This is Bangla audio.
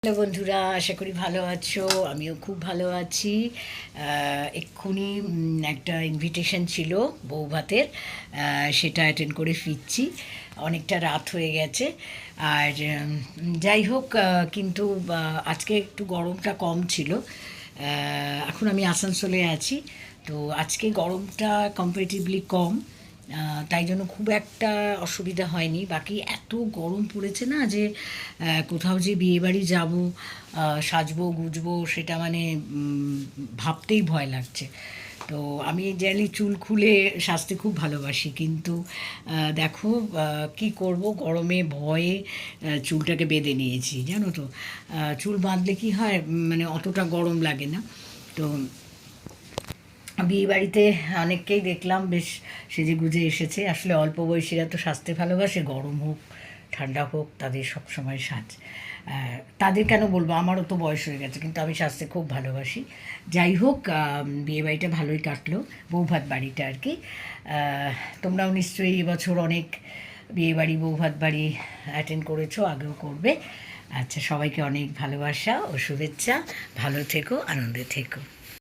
হ্যালো বন্ধুরা, আশা করি ভালো আছো। আমিও খুব ভালো আছি। এক্ষুনি একটা ইনভিটেশন ছিল বৌভাতের, সেটা অ্যাটেন্ড করে ফিরছি। অনেকটা রাত হয়ে গেছে। আর যাই হোক, কিন্তু আজকে একটু গরমটা কম ছিল। এখন আমি আসানসোলে আছি, তো আজকে গরমটা কম্পারেটিভলি কম। তাই জন্য খুব একটা অসুবিধা হয়নি। বাকি এত গরম পড়েছে না যে কোথাও যে বিয়েবাড়ি যাব, সাজবো গুজবো, সেটা মানে ভাবতেই ভয় লাগছে। তো আমি জেনারেলি চুল খুলে সাজতে খুব ভালোবাসি, কিন্তু দেখো কি করব, গরমে ভয়ে চুলটাকে বেঁধে নিয়েছি, জানো তো। চুল বাঁধলে কি হয়, মানে অতটা গরম লাগে না। তো বিয়েবাড়িতে অনেককেই দেখলাম বেশ সেজে গুজে এসেছে। আসলে অল্প বয়সীরা তো সাজতে ভালোবাসে, গরম হোক ঠান্ডা হোক তাদের সব সময় সাজ। তাদের কেন বলবো, আমারও তো বয়স হয়ে গেছে, কিন্তু আমি সাজতে খুব ভালোবাসি। যাই হোক, বিয়েবাড়িটা ভালোই কাটলো, বৌভাত বাড়িটা আর কি। তোমরাও নিশ্চয়ই এবছর অনেক বিয়েবাড়ি বৌভাত বাড়ি অ্যাটেন্ড করেছো, আগেও করবে। আচ্ছা, সবাইকে অনেক ভালোবাসা ও শুভেচ্ছা। ভালো থেকো, আনন্দে থেকো।